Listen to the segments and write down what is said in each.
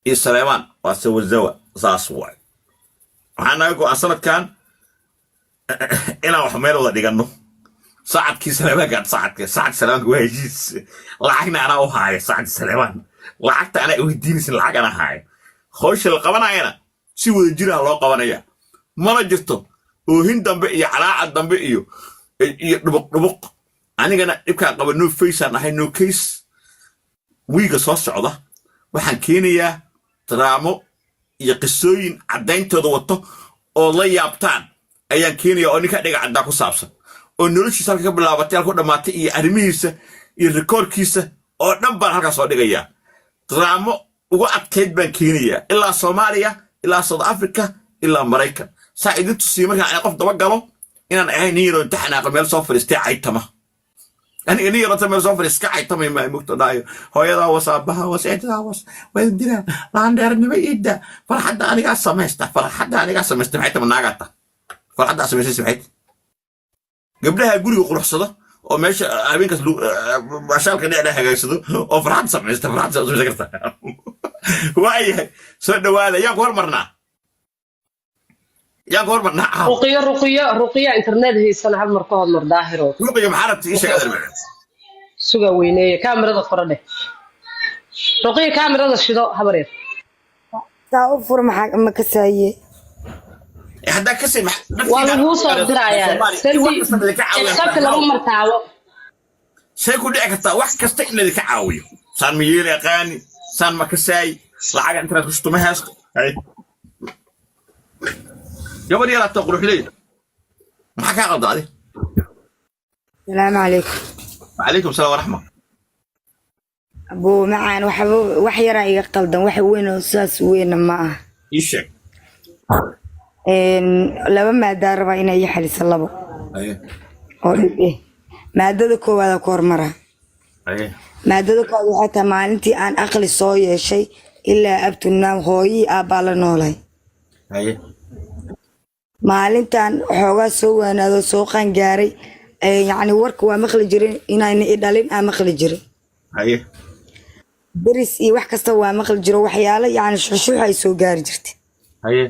iyo Saleeman waa sawazawa saas waay waxaan ku asanad kan ina wax meel wada dhigano saacadkii Saleeman gaad saacad Saleeman waa heshiis lacagna ana u haayo saacad Saleeman lacagta ana u diinaysan lacag ana haayo hoosh la qabanayna si wada jira loo qabanaya mana jirto oo hin dambe iyo calaaca dambe iyo dhubuq anigana ibka qaba no face aan ahay no case wiiga soo socda waxaan keenayaa dramo iyo qisooyin cadayntooda wato oo la yaabtaan ayaan keenayaa oo ninka dhiga cadda ku saabsan oo noloshiisa halka ka bilaabatay halka dhamaatay iyo arrimihiisa iyo rekoorkiisa oo dhan baan halka soo dhigayaa dramo ugu adkeyd baan keenayaa ilaa Soomaaliya ilaa South Africa ilaa Mareykan saacidintu si markaa qof daba galo inaan ahay niiro taxnaa meel soo fariistay aytama aniga niiro tameel soo fariiska aytama ma mugto daayo hooyada wasaabaha waseetada waan dira laan dheernimo iida farxadda aniga sameeysta maxay tama naagata farxadda sameeysta maxay gabdhaha guriga quruxsada oo meesha habeenkaas bashaalka dhacda hagaagsado oo farxad sameeysta karta waayahay soo dhawaada yaa hormarnaa يا غور من رقية إنترنت هي سنة هل مركوها مرداهرو رقية محاربتي إيش هذا المعنى سوى وينية كاميرا فرده رقية كاميرا الشداء هبرير تأوفر مكساية هذا كسر والله هو صار دراية سلبي الشبك لهم مرتاوة سيكون لك واحد كستين اللي كعاوي صار ميل أغاني صار مكساي لعاق أنت تخشتوا مهاس هاي يا بني لا تقولوا لي ما حكى غلط عليه السلام عليكم وعليكم السلام ورحمة أبو معان وحي رأي قلدا وحي وين أساس وين معه يشك لما ما دار بينا يحل سلبه أيه إيه ما ددك ولا كورمرة أيه ما ددك حتى ما أنتي أن أقل صوية شيء إلا أبت النام هوي أبالا نولاي أيه maalintan xoogaa soo waanaado soo qangaaray yani warka waa maqli jirin inayna idhalin aan maqli jirin haye baris iyo wax kasta waa maqli jiro waxyaalo yani shuxshuux ay soo gaari jirtay haye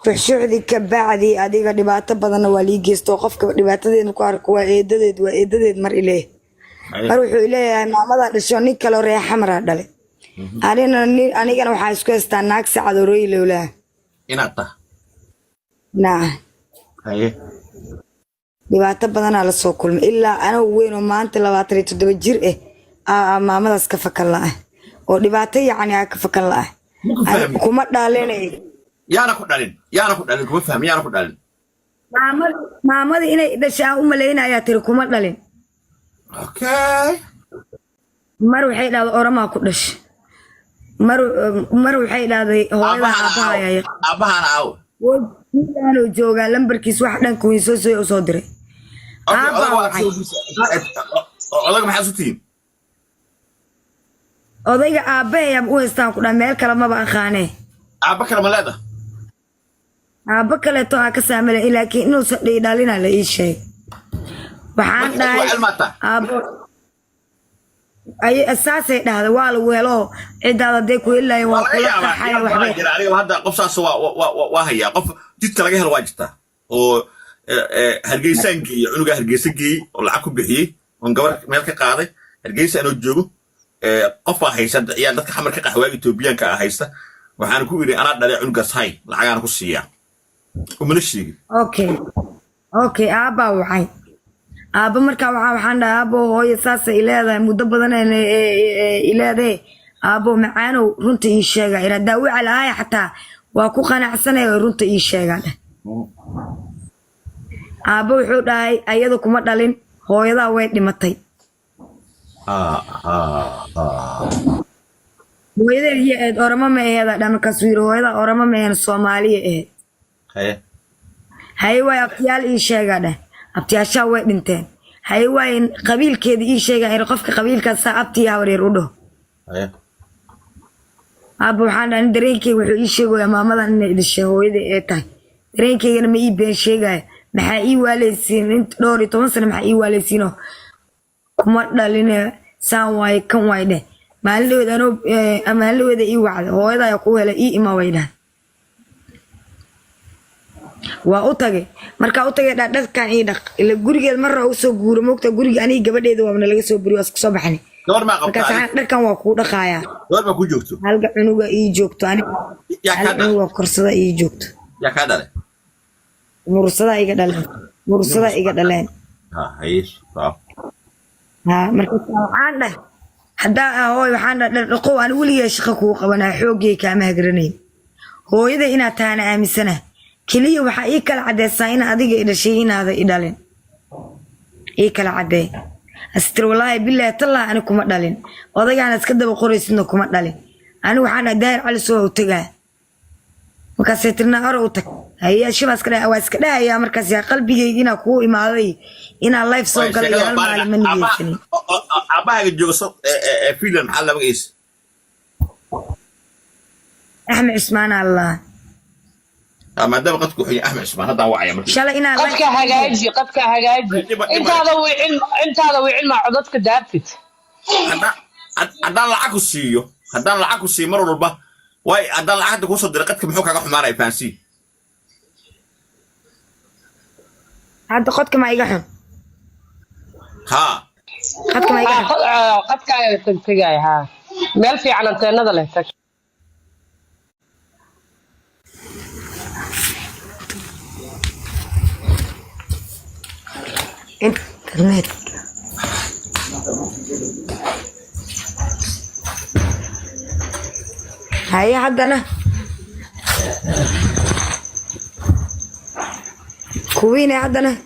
shuxshuuxdii ka bacdi adiga dhibaato badan waa lii geysto qofka dhibaatadeed ku arko waa eedadeed mar ilaa mar wuxuu leeyahay maamada dhasho nin kale reex xamra dhale anigana waxa isku haystaa naag saacad orey lowlaa inaad نعم هاي dhibaato badan la soo kulmay ilaa ana weyn oo maanta 27 jir maamadaas ka fakan la oo dhibaato yani ka fakan la kuma dhaalenay yaana ku dhalin kuma fahmi yaana ku dhalin maamada inay dhashaa u maleynaya tiri kuma dhalin okay mar waxay dhahday orama ku dhash mar waxay dhahday hooyada aabahana aaw وأنا جوجا لمبركيس واحد نكوين سوسي أصدره. أضيق محاسوتين. أضيق أبي يبغون يستانقون مال كلام ما بأخانه. أبكر ملاذا. أبكر لتوه كسامل إلى كأنه صدق دالنا لأي شيء. وحنا أي أساس هذا والله إذا ذاك ولا يوقف حاجة واحدة. يعني هذا قفص سوا وهي قف جد كلاجه الواجتة و هرجيسانجي عنق هرجيسانجي ولا عكوا بحيه ونقبر مالك قاضي هرجيس أنا الجو قفا هيسا يعني ذاك حمر كقهوة إثيوبيان كهيسا وحنا كويري أنا داري عنق صاي العيان كوسيا ومن الشيء. أوكي أبا وعي. أبا مركب وحنا أبا هو يساس إلى هذا مدبرنا إلى هذا أبا معانو رنت إيشاجا إذا داوي على هاي حتى وأكو قناع سنة رنت إيشاجا أبا وحود هاي أيضا مدلين هو يدا وين دمتي ويدا هي أورما ما هذا دام كسوير ويدا أورما ما هي الصومالية هاي ويا إيشاجا ده أبتياشا وين دنتين هاي وين قبيل كده إيشاجا يرقفك قبيل كسا أبتيها وريرودو أبو حنا ندريكي وحيشوا يا ماما إن الشهوية إيه دريكي أنا ما يبين شيء محاي والسين أنت دوري تومسنا محاي والسينه كم دلنا سواي كم وايد maalin anoo amaalooda ii wacday hooyada ay ku helay ii ima weydaan waa u tagay marka u tagay dhadkan ii dhaq ila gurigeed marra u soo guuro moogta guriga aniga gabadheeda waa naga soo buriyo isku soo baxnay gabar ma qabtaa dhadkan waa ku dhaqaaya gabar ma ku joogto halka cunuga ii joogto aniga cunuga korsada ii joogto yaa ka dhalay mursada iga dhaleen ha hayesh ha marka waxaan dhahay haddaa hooy waxaan dhaqo aan weligeed shaqo kuu qabanaa xoogay kaama hagranayn hooyada inaad taana aaminsana kaliya waxaa ii kala cadeysaa in adiga i dhashay inaada i dhalin ii kala cadee astir wallaahi bilaahi tallah ani kuma dhalin odagaana iska daba qoraysidna kuma dhalin ani waxaan dhahay daahir cali soo u tagaa markaasay tirnaa hore u tag hayaa shibaas ka dhahay waa iska dhahayaa markaas yaa qalbigayga inaa kuu imaaday inaa life soo galay iyo hal maalin ma nigeysanin aabahaaga joogso filan maxaa la magaciisa axmed cismaan allah maadaama qadku xun axmed cismaan haddaan wacaya markii shalay inaa qadka hagaaji intaada wicin maa codadka daabtid haddaan lacag ku siiyo mar walba waay haddaan lacagta kusoo diray qadka muxuu kaga xumaanaya fahansii hadda qodka ma iga xun haa qadka ma iga xun qadkaaga tegtegaya haa meel fiican anteenada leh tag internet هيا عدنا كوينة عدنا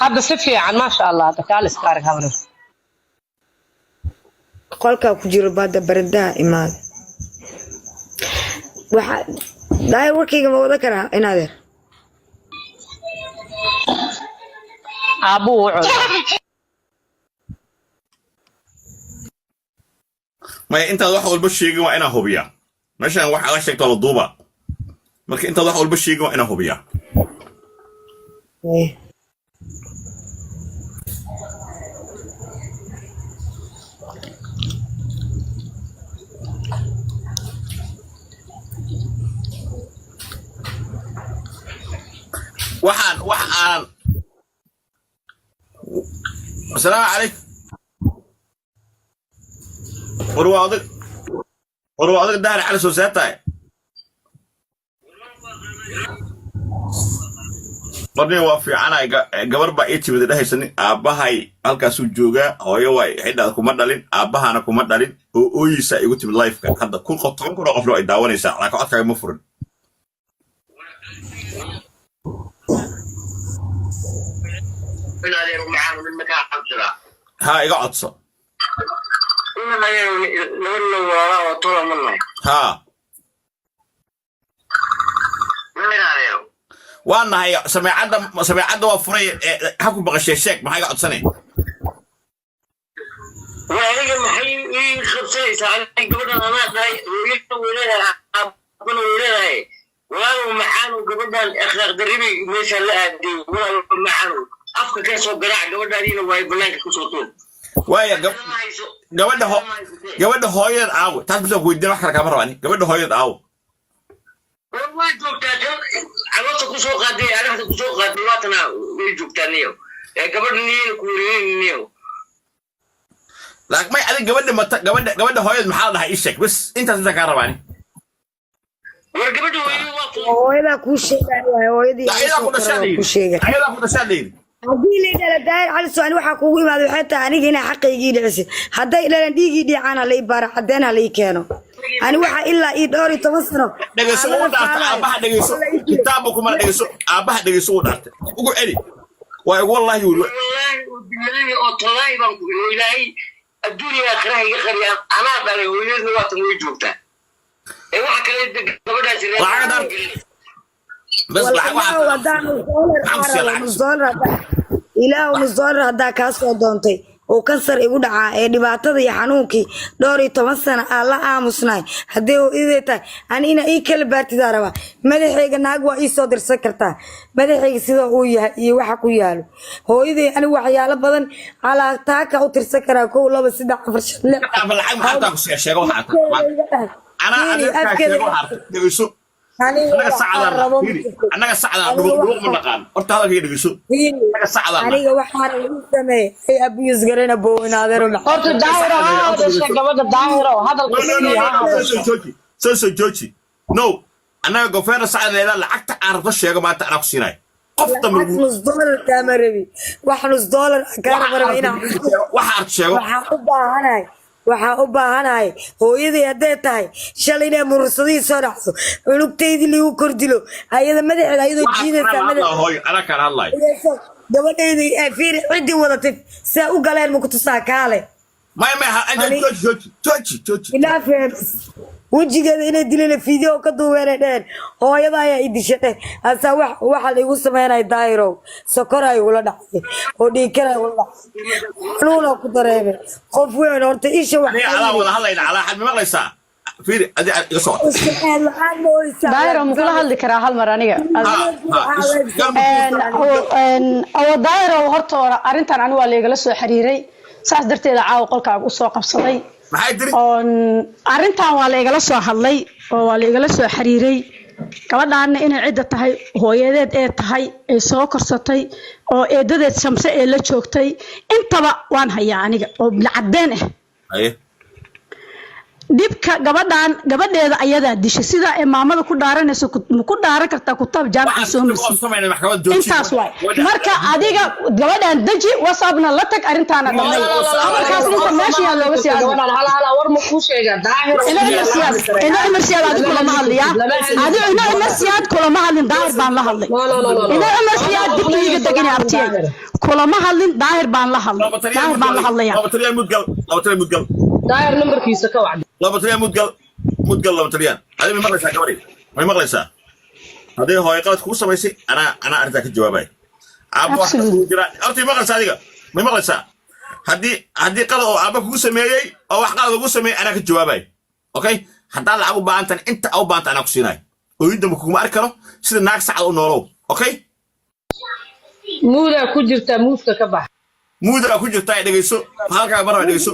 هذا سفي عن ما شاء الله هذا كالس كارك هذا قولك كجير بعد بردا إماد واحد داير وركيك ما وذكرها إن هذا أبو عود ما أنت واحد والبشيء وأنا هوبيا مثلا واحد على شكل الضوبة ما أنت واحد والبشيء وأنا هوبيا waxaan السلام عليكم warwaadog daahir cali soo seetahay marni waa fiicanay gabar baa ii timid dhahaysan aabahay halkaasuu joogaa hooyo way xidhaad kuma dhalin aabahana kuma dhalin oo ooyisa igu timid live-ka hadda 10 kun oo qof ay daawanaysaa laakiin codkaaga ma furin ها إيقا عطسة ها وانا هي سمعنا وفري حكو بغشي الشيك ما هيقا عطساني وأنا محي خبصي ساعة قبل أنا وأنا معانو قبل الأخلاق دربي مش هلا دي وأنا معانو أفكر كيسو قراع قبل هذه وهي بنانك كسوتون وايا قبل هويد عاو تعرف بس ويدين واحد كاميرا يعني قبل هويد عاو والله جوكتان عوضت كسوق هذه عرفت كسوق هذه واتنا ويجوكتانيو قبل نيل كورين نيو لكن ما يعلق قبل هويد محل هاي الشك بس أنت تذكر يعني ورقبته هويدا كوشي هويدي لا إذا كنا شادين haddii la yidhaahdo daahir cali soo waxa kugu imaado waxay tahay aniga inaa xaqaygii dhicisi hadday ilaalan dhiigii dhicana la ibaara caddeena la ii keeno ani waxa ilaa ii dhowr 10 sano dhageyso u dhaartay aabaha dhageyso kitaabku kuma dhageyso aabaha dhageyso u dhaartay ugu celi waa wallahi billahi oo tolay baan ku ilaahay adduunka akhiraha iga qariya ana dhalay hooyadna waa tan way joogtaa ee waxa kale gabadhaas بس إله ونزول هذا كاسو دونتي oo kansar igu dhacaa ee dhibaatada iyo xanuunkii dhowr iyo 10 sano aan la aamusnay haddii uu idee tahay aan ina ii kala baartidaa rabaa madaxayga naag waa ii soo dirsan kartaa madaxayga sida uu yahay iyo waxa ku yaalo hooyaday ani waxyaalo badan calaa taaka u tirsan karaa 1 2 3 4 أنا سعدان دغوق من نقان horta hadalka dhigayso anaga sacdaan aniga waxaan ugu sameeyay ay abiyus garana boonaadaro horta daahiro gabadha daahiro hadalka soo jooji no anaga gofeer sacdaan lacagta aan rabto sheego maanta ana ku siinay qofta nus dollar kaamarabi wax nus dollar kaamarabi ina waxa sheego waxaa u baahanahay hooyadii hadday tahay shalay inay mursadii soo dhacdo cunugtaydii liigu kordilo ayada madaxeeda ayadoo jiidaysaa gabadhaydii fiiri ciddii wadatay saa u galeen ma ku tusaa kaale ilaa feeris wejigeeda inay dileen fiideo ka duubeenay dheheen hooyada ayaa i disha dheh asaa waxa laigu sameynaya daahirow sokor ay ula dhacday oo dhiikar ay ula dhacday xanuuna ku dareemay qof weyn horta isha wada hadlayna calaa xad maqlaysaa fiiri adi iga soo daahiro ma kula hadli karaa hal mar aniga daahiro horta arrintan anigu waa laigala soo xiriiray saas darteeda caawa qolkaaga usoo qabsaday arrintan waa laigala soo hadlay oo waa laigala soo xiriiray gabadhaana inay cidda tahay hooyadeed ee tahay ay soo korsatay oo eedadeed shamse ee la joogtay intaba waan hayaa aniga oo bilcadeen dibka gabadheeda ayadaa dishay sida ay maamada ku dhaaranayso ku dhaaran kartaa kutaab jaamaca soo marsiin intaas waay marka adiga gabadhan daji whatsappna la tag arrintaana dhamay markaas inta meesha looga sii hala war ma ku sheega daahir ina marsiyaad adigu lama hadliya adigu ina marsiyaad kulama hadlin daahir baan la hadlay ina marsiyaad dibkiiga degan abtiyay kulama hadlin daahir baan la hadlay laba taliya mudgal daahir numberkiisa ka wacdi laba taliya mudgal laba taliya adiga ma maqlaysaa gabadhi ma maqlaysaa hadii hooyo qalad kugu samaysay ana arrinta ka jawaabay aabo wax ku jira horta ma maqlaysaa adiga ma maqlaysaa hadii qalad oo aabo kugu sameeyay oo wax qalad ugu sameeyay ana ka jawaabay okay hadaa lacag u baahantan inta u baahanta ana ku siinay oo idama kuma arki karo sida naag sacad u noolow okay muuda ku jirta muufka ka bax muuda ku jirta ay dhageyso halka mar dhageyso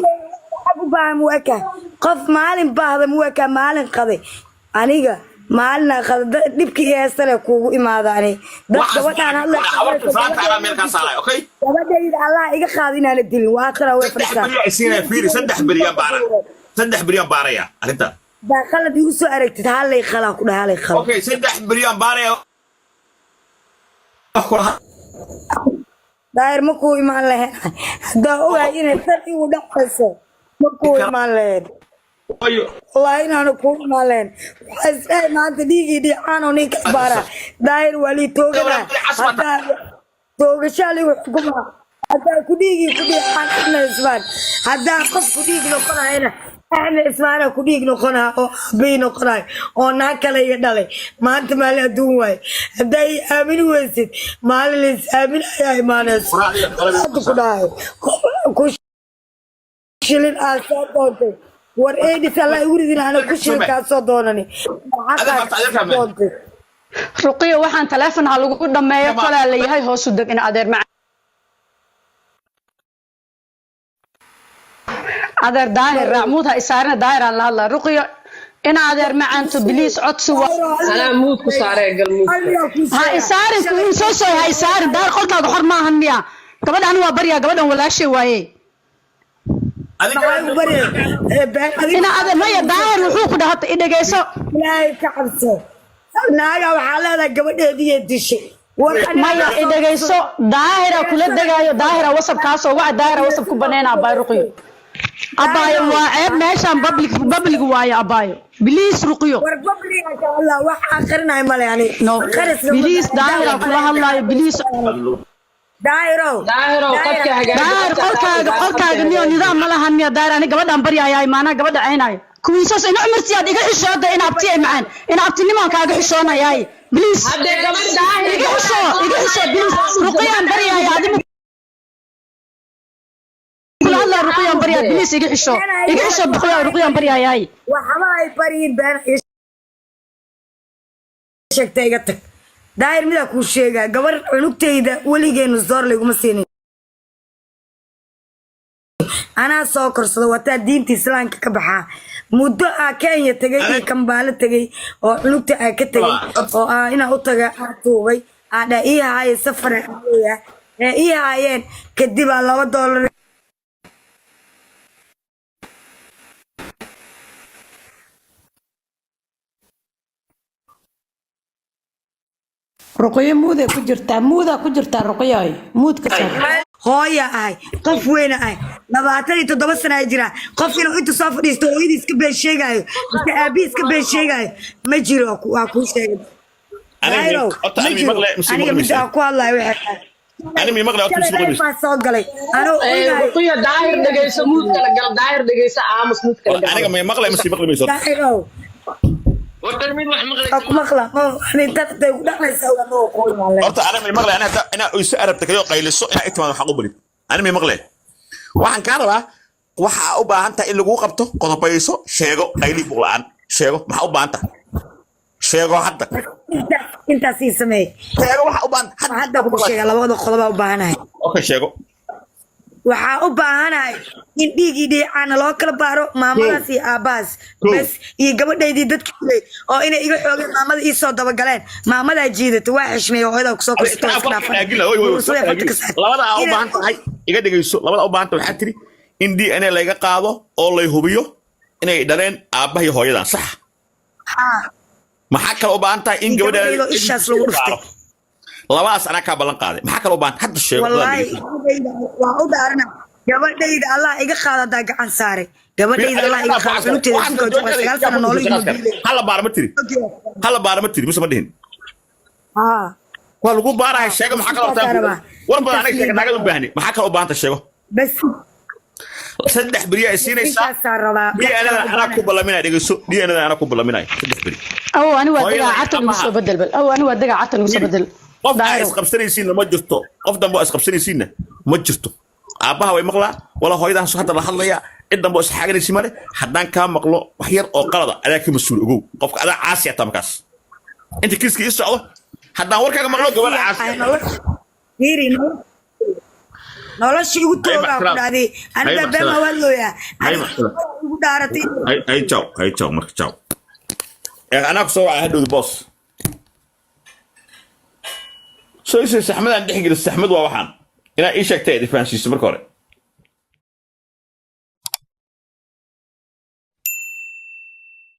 muwaka qof maalin baahda muwaka maalin qaday aniga maalin qada dibkii heestale kuugu imaadaanay dad gabadhaan hadla okay gabadhayda Allah iga qaadinaana dilin waa tara way farsaa saddex bariyan baaraya arinta da qalad igu soo aragtid halay khala ku dhahalay khala okay saddex bariyan baaraya daahir ma ku imaan lahayn hadaa ogahay inay tan igu dhacayso markuu imaan lahayn wallahi inaanu ku imaan lahayn waxay maanta dhiigii dhicaan oo ninka baara daahir waa lii tooganaa hadaa toogashaa ligu xukumaa hadaa ku dhiigii ku dhicaan axmed ismaan hadaa qof ku dhiig noqonayana axmed ismaana ku dhiig noqonaa oo aabay noqonayo oo naag kale iga dhalay maanta maalin adduun waaye haddaa i aamini weysid maalin lays aaminayaa imaanayso hadda ku dhahay shilin aad soo doontay war eedis alla igu ridin ana ku shilin kaa soo doonani ruqiyo waxaan teleefon ha lagu dhameeyo kala leeyahay hoos u deg in adeer daahir raamuud ha isaarna daahir aan la hadlaa ruqiyo in adeer macaanto biliis codsi ana muud ku saaree galmuud ha isaarin ku soo ha isaarin daahir qolkaaga xor ma ahan miya gabadhan waa bariya gabadhan walaashay waaye ina adeer maya daahir wuxuu ku dhahatay idhageyso ilaahay ka cabso naaga waxaa leedahay gabadheedii dishay maya idhageyso daahira kula degaayo daahira wasab kaasoo waca daahira wasab ku baneena abay ruqiyo abaayo waa ceeb meeshaan public waayo abaayo biliis ruqiyo war public Allah wax aqrinay male yani biliis daahira kula hadlaayo biliis daahiro qolkaaga niyo nidaam ma lahan miya daahir ani gabadhaan baryaaya maanaa gabadha ceynayo kuwiisoos ina umarsiyaad iga xishooda in abti ay macaan in abtinimaan kaaga xishoonayaay biliis iga xishoo biliis ruqiyaan baryaaya adimu بريا بليس يجي حشو يجي حشو رقيا بريا هاي وحما أي بريد بان شكتي قتك داير مدا كل شيء قبر عنقتي ولي جين الزار اللي قوم سيني أنا ساكر صدوات دينتي سلان كبحة مدة كان تجي كمبالة تجي أو عنقتي كتجي أو أنا أطلع أطوي أنا إيه هاي سفر إيه هاي كدي على $1 رقيا مودا كجرتا رقيا هاي مود كسر hooya ahay qof weyn ahay 27 sano ay jira qof inuu inta soo fadhiisto hooyadii iska been sheegayo iska aabi iska been sheegayo ma jiro waa ku sheegay aniga mid ku hadlayo waxa أنا من مغلى أكل سبقي بس. رقية داير دقيسة موت كلا قال داير دقيسة عامس موت كلا. أنا من مغلى مسي مغلى بيصير. دايرو. وترمي واحد مغلى. أكو مغلى أنا تقدر ولا يسوي ما أقول والله. أنا من مغلى أنا يسأل بتكلم قيل السوق أنا إتمنى حقوبلي. أنا من مغلى. وعن كاربا waxa u baahan tahay in lagu qabto qodobayso sheego qayli buulaan sheego waxa u baahan tahay sheego hadda inta si samee sheego waxa u baahan hadda ku sheega labada qodob u baahanahay okay sheego waxa u baahanahay in dhigii aan loo kala baaro maamadaas iyo aabaas bas iyo gabadhaydii dadka kulay oo inay iga xoogeen maamada ii soo daba galeen maamada jiidata waa xishmeeyo hooyada ku soo kastay labada u baahan tahay iga dhigayso labada u baahan tahay waxa tiri in DNA laga qaado oo la hubiyo inay dhaleen aabaha iyo hooyadan sax maxaa kale u baahan tahay in gabadha ishaas lagu dhuftay labaas ana ka ballan qaaday maxaa kale u baahan hadda sheego wallahi waa u daarana gabadhayda Allah iga qaadada gacan saare gabadhayda Allah iga qaadada inta sano nolol hala baar ma tiri musa ma dhihin waa lagu baarahay sheego maxaa kale u baahan war badan aniga sheego naga u baahni maxaa kale u baahan sheego bas saddex beri ay siinaysaa أنا كوب الله مناي دقيسو دي أنا كوب الله مناي saddex beri أو أنا ودقة عتل مش بدل بل أو أنا ودقة عتل مش بدل qof isqabsanay siina ma jirto qof dambe isqabsanay siina ma jirto aabaha way maqlaa wala hooyadan soo hadda la hadlaya cid dambe is xaaganaysi male haddaan ka maqlo wax yar oo qalada adaa ka mas'uul ogow qofka adaa caasi ah tamkaas inta kiiska ii socdo haddaan warkaaga maqlo gabadha caasi noloshii ugu toogaa ku dhacday aniga bema walooya ugu dhaaratay ay ciao marka ciao ana ku soo waxa hadhow boss soo isay saxmad aan dhixgil saxmad waa waxaan ina ii sheegtay difaansiisa marka hore